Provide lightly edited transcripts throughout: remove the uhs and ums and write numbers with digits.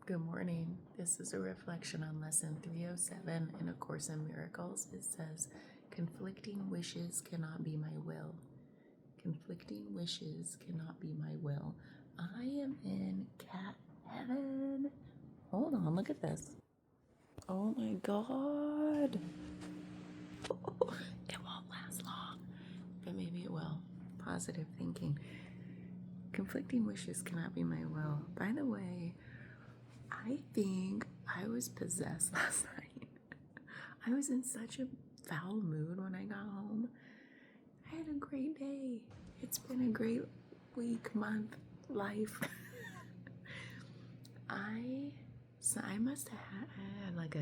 Good morning. This is a reflection on lesson 307 in A Course in Miracles. It says, conflicting wishes cannot be my will. Conflicting wishes cannot be my will. I am in cat heaven. Hold on, look at this. Oh my God. It won't last long, but maybe it will. Positive thinking. Conflicting wishes cannot be my will. By the way, I think I was possessed last night. I was in such a foul mood when I got home. I had a great day. It's been a great week, month, life. I must have had like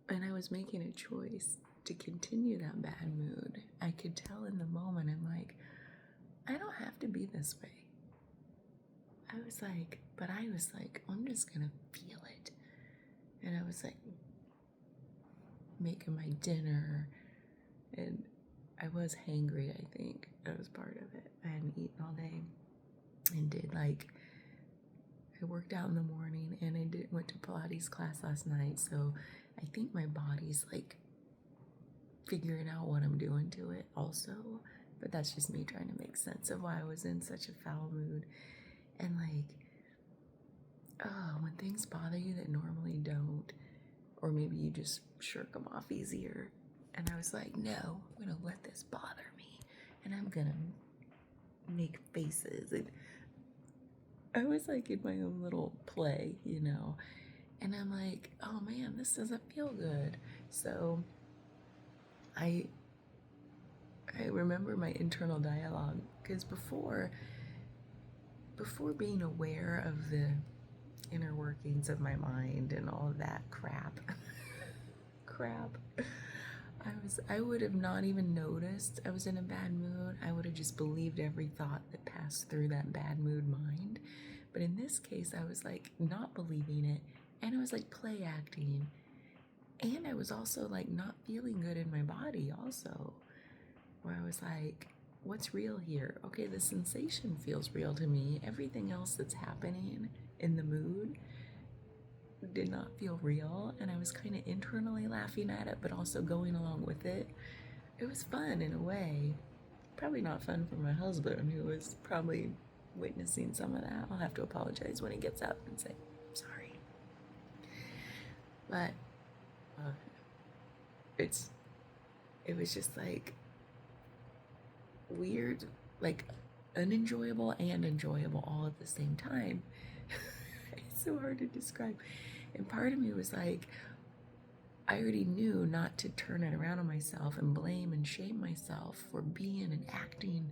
and I was making a choice to continue that bad mood. I could tell in the moment, I'm like, I don't have to be this way. I was like, I'm just gonna feel it. And I was like making my dinner, and I was hangry, I think. That was part of it. I hadn't eaten all day and I worked out in the morning and I went to Pilates class last night, so I think my body's like figuring out what I'm doing to it also, but that's just me trying to make sense of why I was in such a foul mood. And when things bother you that normally don't, or maybe you just shirk them off easier. And I was like, no, I'm gonna let this bother me, and I'm gonna make faces. And I was like in my own little play, and I'm like, oh man, this doesn't feel good. So I remember my internal dialogue, because before being aware of the inner workings of my mind and all of that crap, I would have not even noticed I was in a bad mood. I would have just believed every thought that passed through that bad mood mind. But in this case, I was like not believing it, and I was like play acting, and I was also like not feeling good in my body also, where I was like, what's real here? Okay, the sensation feels real to me. Everything else that's happening in the mood did not feel real, and I was kind of internally laughing at it, but also going along with it. It was fun in a way. Probably not fun for my husband, who was probably witnessing some of that. I'll have to apologize when he gets up and say, sorry. But it was just like weird, like unenjoyable and enjoyable all at the same time. It's so hard to describe. And part of me was like, I already knew not to turn it around on myself and blame and shame myself for being and acting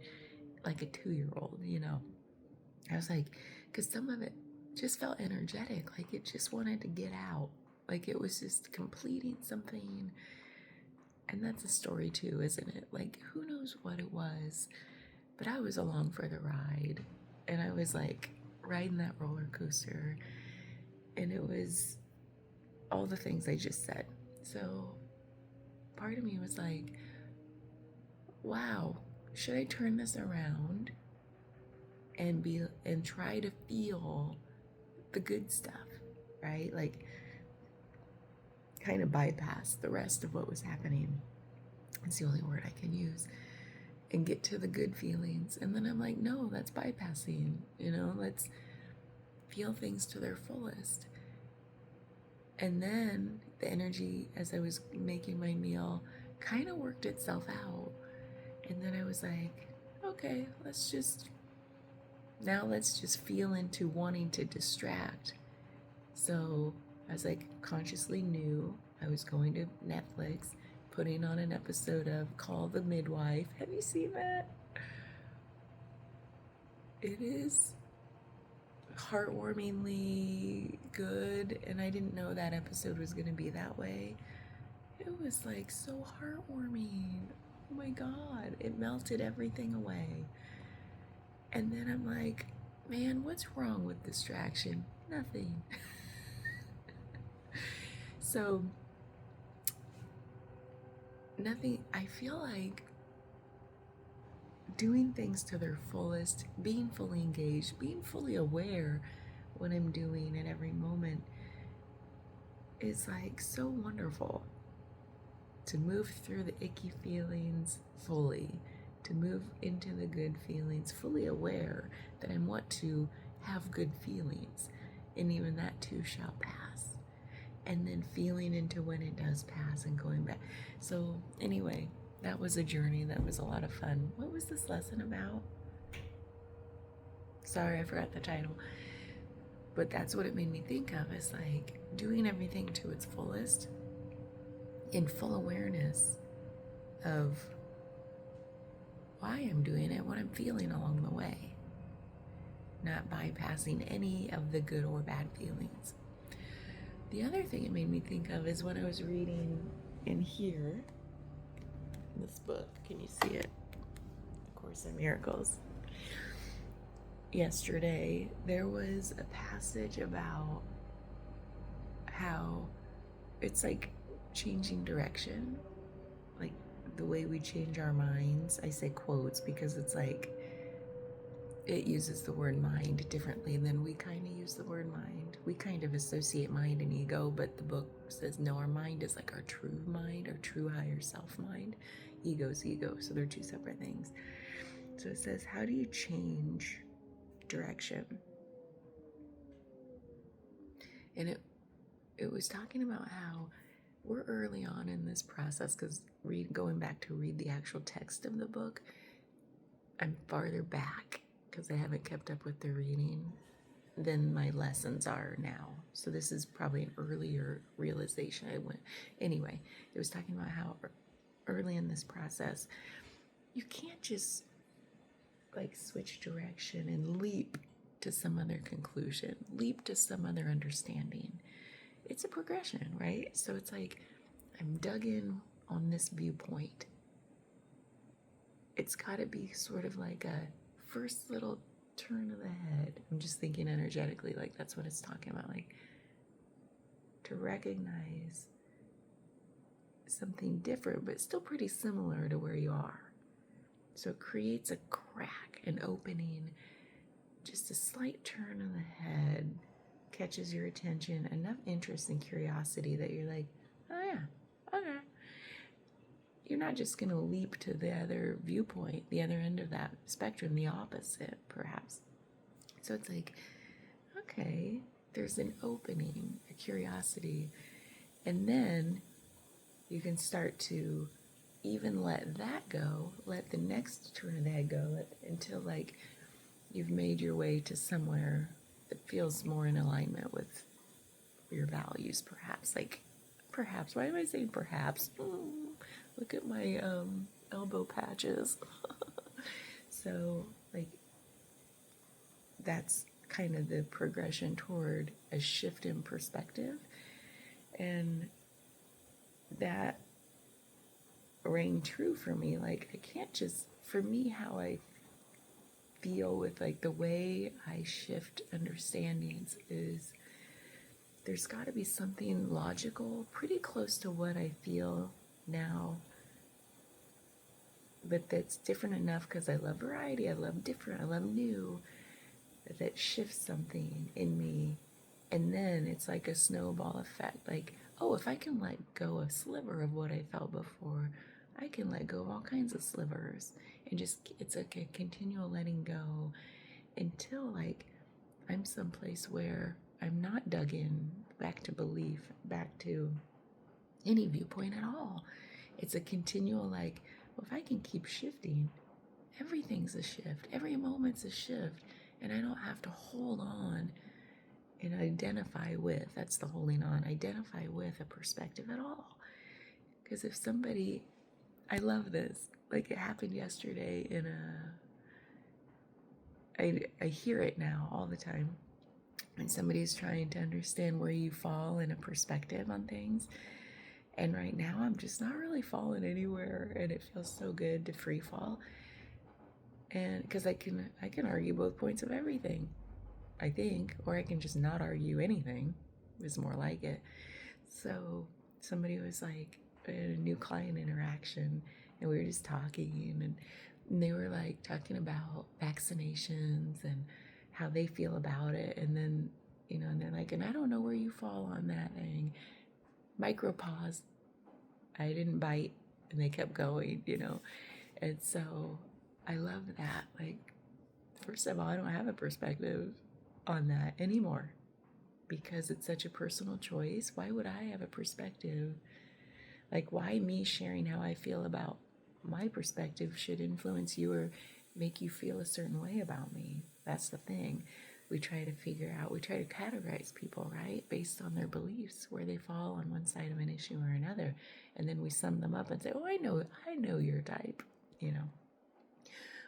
like a 2-year-old, I was like, because some of it just felt energetic, like it just wanted to get out, like it was just completing something. And that's a story too, isn't it? Like, who knows what it was, but I was along for the ride, and I was like riding that roller coaster, and it was all the things I just said. So part of me was like, wow, should I turn this around and try to feel the good stuff, right? Like kind of bypass the rest of what was happening. It's the only word I can use. And get to the good feelings. And then I'm like, no, that's bypassing, let's feel things to their fullest. And then the energy as I was making my meal kind of worked itself out. And then I was like, okay, let's just feel into wanting to distract. So I was like, consciously knew I was going to Netflix, putting on an episode of Call the Midwife. Have you seen that? It is heartwarmingly good, and I didn't know that episode was going to be that way. It was like so heartwarming. Oh my God, it melted everything away. And then I'm like, man, what's wrong with distraction? Nothing. So nothing. I feel like doing things to their fullest, being fully engaged, being fully aware what I'm doing at every moment is like so wonderful. To move through the icky feelings fully, to move into the good feelings, fully aware that I want to have good feelings, and even that too shall pass. And then feeling into when it does pass and going back. So, anyway, that was a journey. That was a lot of fun. What was this lesson about? Sorry, I forgot the title. But that's what it made me think of, is like doing everything to its fullest in full awareness of why I'm doing it, what I'm feeling along the way, not bypassing any of the good or bad feelings. The other thing it made me think of is when I was reading in here, this book, can you see it? The Course in Miracles. Yesterday, there was a passage about how it's like changing direction, like the way we change our minds. I say quotes because it's like it uses the word mind differently than we kind of use the word mind. We kind of associate mind and ego, but the book says no, our mind is like our true mind, our true higher self mind. Ego's ego, so they're two separate things. So it says, how do you change direction? And it was talking about how we're early on in this process, because going back to read the actual text of the book, I'm farther back because I haven't kept up with the reading than my lessons are now. So this is probably an earlier realization I went. Anyway, it was talking about how early in this process, you can't just like switch direction and leap to some other conclusion, leap to some other understanding. It's a progression, right? So it's like I'm dug in on this viewpoint. It's got to be sort of like a first little turn of the head. I'm just thinking energetically, like that's what it's talking about, like to recognize something different, but still pretty similar to where you are. So it creates a crack, an opening, just a slight turn of the head catches your attention, enough interest and curiosity that you're like, oh yeah, okay. You're not just going to leap to the other viewpoint, the other end of that spectrum, the opposite, perhaps. So it's like, okay, there's an opening, a curiosity, and then you can start to even let that go, let the next turn of the head go, until like you've made your way to somewhere that feels more in alignment with your values, perhaps. Like, perhaps, why am I saying perhaps? Look at my elbow patches. So, like, that's kind of the progression toward a shift in perspective. And that rang true for me. Like, I can't just, for me, how I feel with like the way I shift understandings is there's got to be something logical, pretty close to what I feel now, but that's different enough because I love variety, I love different, I love new, that shifts something in me. And then it's like a snowball effect. Like, oh, if I can let go a sliver of what I felt before, I can let go of all kinds of slivers. And just, it's like a continual letting go until like I'm someplace where I'm not dug in back to belief, back to any viewpoint at all. It's a continual like, well, if I can keep shifting, everything's a shift. Every moment's a shift. And I don't have to hold on and identify with, that's the holding on, identify with a perspective at all. Because if somebody, I love this, like it happened yesterday in I hear it now all the time. When somebody's trying to understand where you fall in a perspective on things. And right now I'm just not really falling anywhere, and it feels so good to free fall. And because I can argue both points of everything, I think, or I can just not argue anything, is more like it. So somebody was like, a new client interaction, and we were just talking, and And they were like talking about vaccinations and how they feel about it. And then, and they're like, and I don't know where you fall on that thing. Micro pause. I didn't bite. And they kept going. And so I love that. Like, first of all, I don't have a perspective on that anymore because it's such a personal choice. Why would I have a perspective? Like, why me sharing how I feel about my perspective should influence you or make you feel a certain way about me? That's the thing. We try to categorize people, right? Based on their beliefs, where they fall on one side of an issue or another. And then we sum them up and say, oh, I know your type.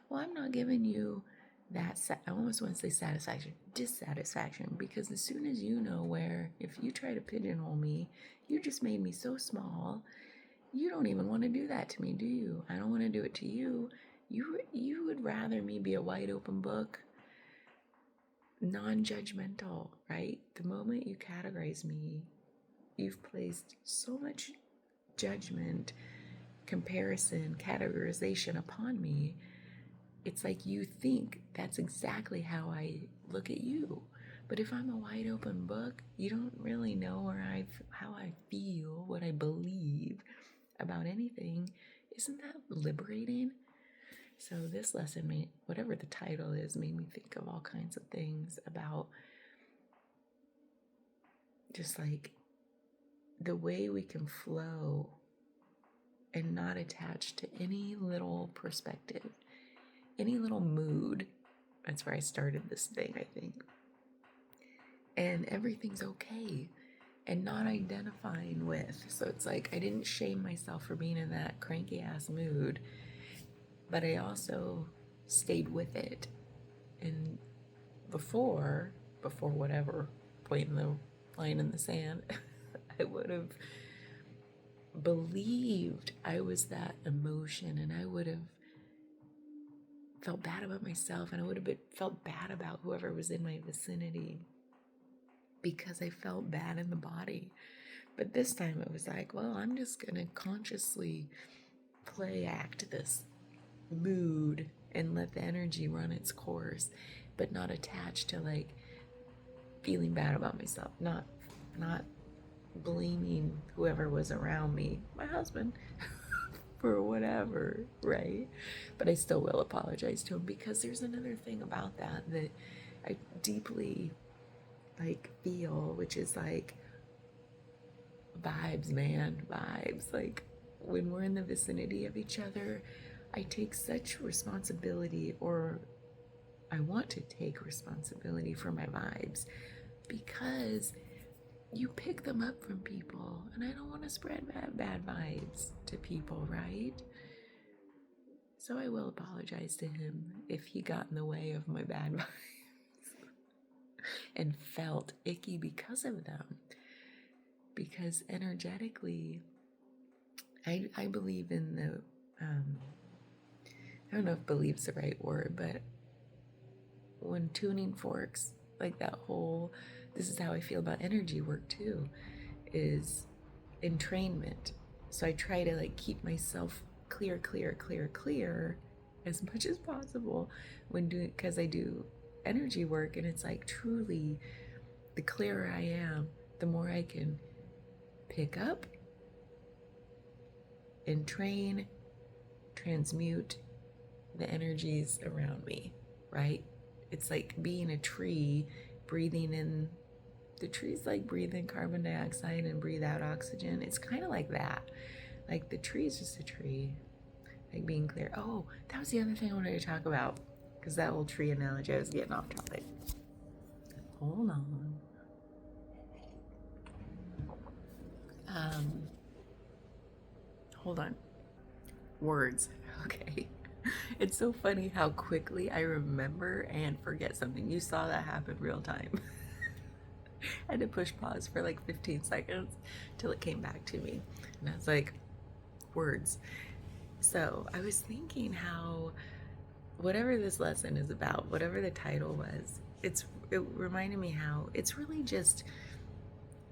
Well, I'm not giving you that, I almost want to say satisfaction, dissatisfaction, because as soon as you know where, if you try to pigeonhole me, you just made me so small. You don't even want to do that to me, do you? I don't want to do it to you. You would rather me be a wide open book, non-judgmental, right? The moment you categorize me, you've placed so much judgment, comparison, categorization upon me. It's like you think that's exactly how I look at you. But if I'm a wide open book, you don't really know how I feel, what I believe about anything. Isn't that liberating? So this lesson, whatever the title is, made me think of all kinds of things about just like the way we can flow and not attach to any little perspective, any little mood. That's where I started this thing, I think. And everything's okay. And not identifying with. So it's like I didn't shame myself for being in that cranky ass mood, but I also stayed with it. And before whatever, pointing the line in the sand, I would have believed I was that emotion, and I would have felt bad about myself, and I would have felt bad about whoever was in my vicinity because I felt bad in the body. But this time it was like, well, I'm just gonna consciously play act this mood and let the energy run its course, but not attached to like feeling bad about myself, not blaming whoever was around me, my husband, for whatever, right? But I still will apologize to him, because there's another thing about that I deeply like feel, which is like vibes, man, vibes. Like when we're in the vicinity of each other, I take such responsibility, or I want to take responsibility for my vibes, because you pick them up from people, and I don't want to spread bad vibes to people, right? So I will apologize to him if he got in the way of my bad vibes and felt icky because of them. Because energetically, I believe in the, I don't know if believe's the right word, but when tuning forks, like that whole, this is how I feel about energy work too, is entrainment. So I try to like keep myself clear as much as possible when doing, because I do energy work, and it's like truly the clearer I am, the more I can pick up, entrain, transmute the energies around me, right? It's like being a tree, breathing in, the tree's like breathing carbon dioxide and breathe out oxygen. It's kind of like that. Like the tree is just a tree, like being clear. Oh, that was the other thing I wanted to talk about, because that whole tree analogy, I was getting off topic. Hold on. Hold on. Words. Okay. It's so funny how quickly I remember and forget something. You saw that happen real time. I had to push pause for like 15 seconds till it came back to me. And I was like, words. So I was thinking how whatever this lesson is about, whatever the title was, it reminded me how it's really just,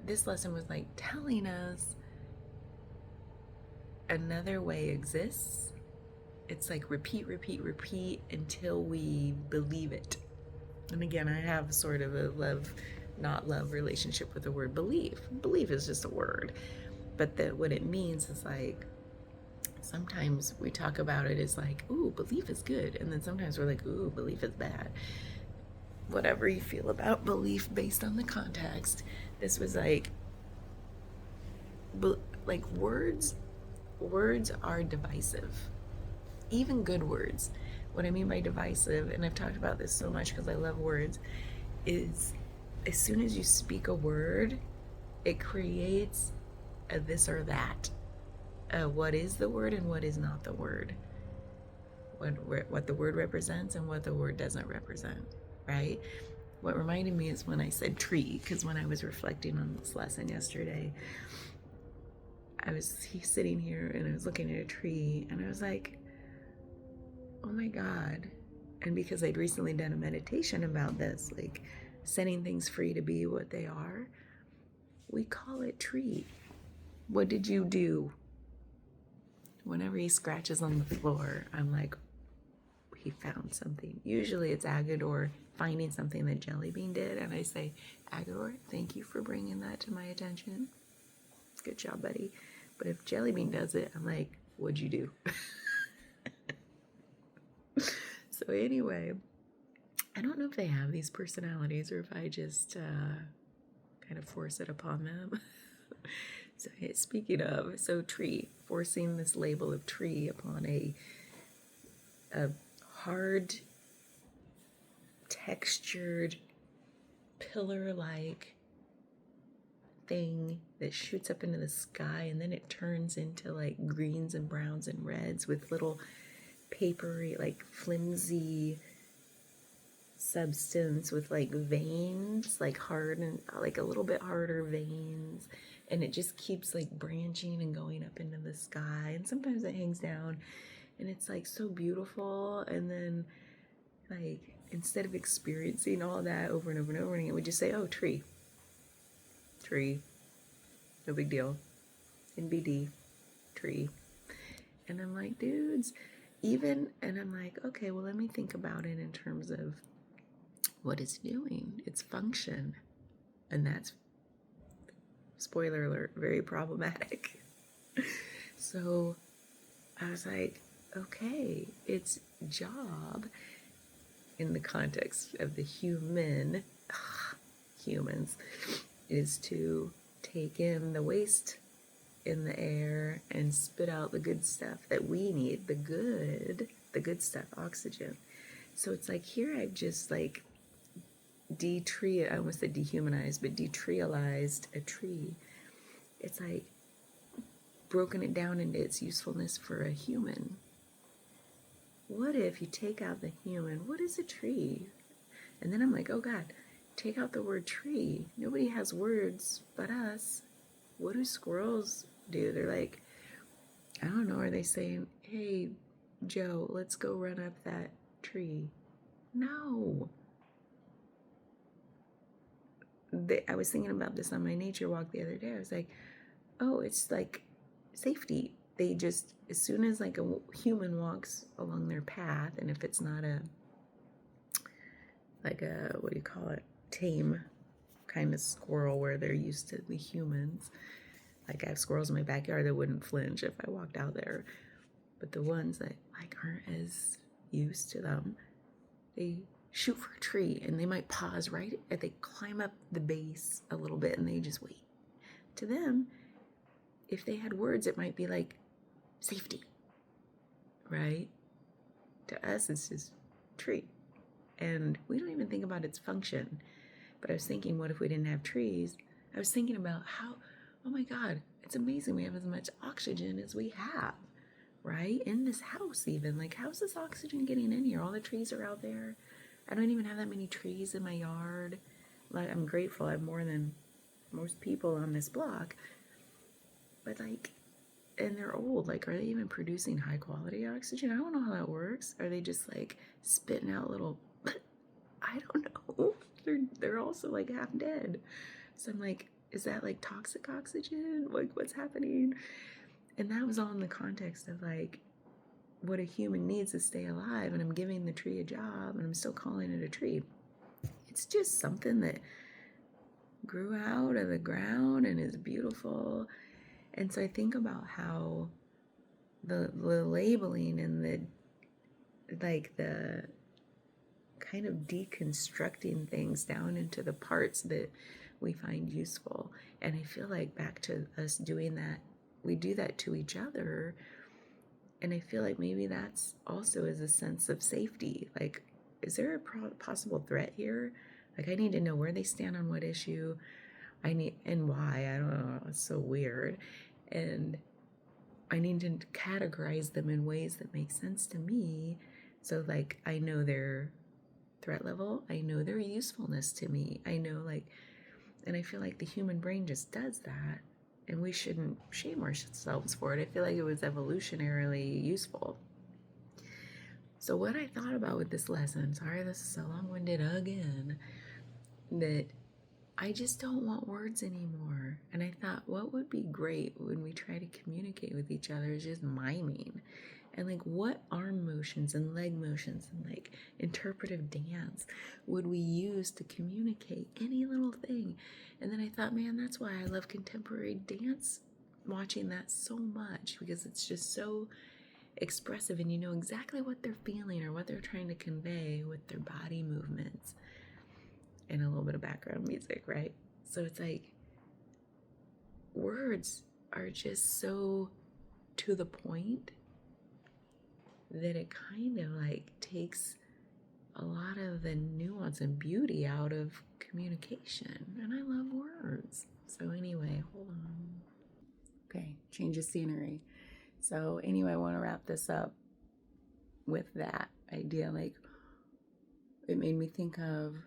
this lesson was like telling us another way exists, It's like repeat, repeat, repeat until we believe it. And again, I have sort of a love, not love relationship with the word belief. Belief is just a word. But what it means is like, sometimes we talk about it as like, ooh, belief is good. And then sometimes we're like, ooh, belief is bad. Whatever you feel about belief based on the context, this was like words are divisive, even good words. What I mean by divisive, and I've talked about this so much because I love words, is as soon as you speak a word, it creates a this or that. What is the word and what is not the word. What the word represents and what the word doesn't represent, right? What reminded me is when I said tree, because when I was reflecting on this lesson yesterday, I was sitting here and I was looking at a tree and I was like, oh my God. And because I'd recently done a meditation about this, like setting things free to be what they are, we call it tree. What did you do? Whenever he scratches on the floor, I'm like, he found something. Usually it's Agador finding something that Jellybean did. And I say, Agador, thank you for bringing that to my attention. Good job, buddy. But if Jellybean does it, I'm like, what'd you do? So anyway, I don't know if they have these personalities or if I just kind of force it upon them. So speaking of, so tree, forcing this label of tree upon a hard, textured, pillar-like thing that shoots up into the sky, and then it turns into like greens and browns and reds with little papery, like flimsy substance with like veins, like hard and like a little bit harder veins, and it just keeps like branching and going up into the sky, and sometimes it hangs down and it's like so beautiful. And then like instead of experiencing all that over and over and over again, we just say, oh, tree, no big deal, NBD, tree. And I'm like, dudes, and I'm like, okay, well, let me think about it in terms of what it's doing, its function. And that's, spoiler alert, very problematic. So I was like, okay, its job in the context of the humans is to take in the waste in the air and spit out the good stuff that we need, the good stuff, oxygen. So it's like here I've just like I almost said dehumanized, but detrealized a tree. It's like broken it down into its usefulness for a human. What if you take out the human? What is a tree? And then I'm like, oh God, take out the word tree. Nobody has words but us. What do squirrels do? They're like, I don't know, are they saying, hey, Joe, let's go run up that tree? No. I was thinking about this on my nature walk the other day. I was like, oh, it's like safety. They just, as soon as like a human walks along their path, and if it's not what do you call it, tame kind of squirrel where they're used to the humans. Like I have squirrels in my backyard that wouldn't flinch if I walked out there. But the ones that like aren't as used to them, they shoot for a tree and they might pause right as they climb up the base a little bit and they just wait. To them, if they had words, it might be like safety, right? To us, it's just tree. And we don't even think about its function. But I was thinking, what if we didn't have trees? I was thinking about how, oh my God, it's amazing we have as much oxygen as we have, right? In this house even. Like, how's this oxygen getting in here? All the trees are out there. I don't even have that many trees in my yard. Like, I'm grateful I have more than most people on this block. But like, and they're old. Like, are they even producing high quality oxygen? I don't know how that works. Are they just like spitting out little, I don't know. They're also like half dead. So I'm like, is that like toxic oxygen? Like, what's happening? And that was all in the context of like what a human needs to stay alive, and I'm giving the tree a job, and I'm still calling it a tree. It's just something that grew out of the ground and is beautiful. And so I think about how the labeling and the kind of deconstructing things down into the parts that we find useful. And I feel like back to us doing that, we do that to each other. And I feel like maybe that's also as a sense of safety. Like, is there a possible threat here? Like, I need to know where they stand on what issue. And why. I don't know. It's so weird. And I need to categorize them in ways that make sense to me. So, like, I know their threat level. I know their usefulness to me. I know, like, and I feel like the human brain just does that. And we shouldn't shame ourselves for it. I feel like it was evolutionarily useful. So what I thought about with this lesson, sorry this is so long-winded again, that I just don't want words anymore. And I thought, what would be great when we try to communicate with each other is just miming. And like, what arm motions and leg motions and like interpretive dance would we use to communicate any little thing? And then I thought, man, that's why I love contemporary dance, watching that so much, because it's just so expressive and you know exactly what they're feeling or what they're trying to convey with their body movements and a little bit of background music, right? So it's like words are just so to the point that it kind of like takes a lot of the nuance and beauty out of communication. And I love words. So anyway, hold on. Okay, change of scenery. So anyway, I want to wrap this up with that idea. Like, it made me think of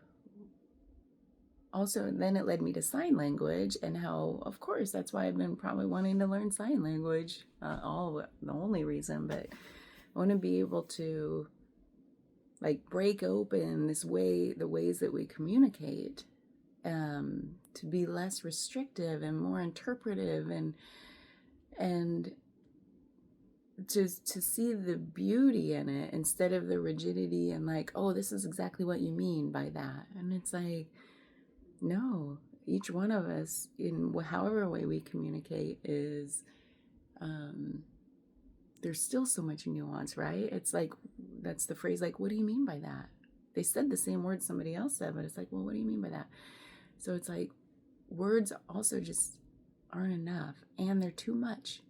also, then it led me to sign language and how, of course, that's why I've been probably wanting to learn sign language. The only reason, but I want to be able to like break open the ways that we communicate, to be less restrictive and more interpretive, and to see the beauty in it instead of the rigidity and like, oh, this is exactly what you mean by that. And it's like, no, each one of us, in however way we communicate, is there's still so much nuance, right? It's like, that's the phrase, like, what do you mean by that? They said the same word somebody else said, but it's like, well, what do you mean by that? So it's like, words also just aren't enough, and they're too much.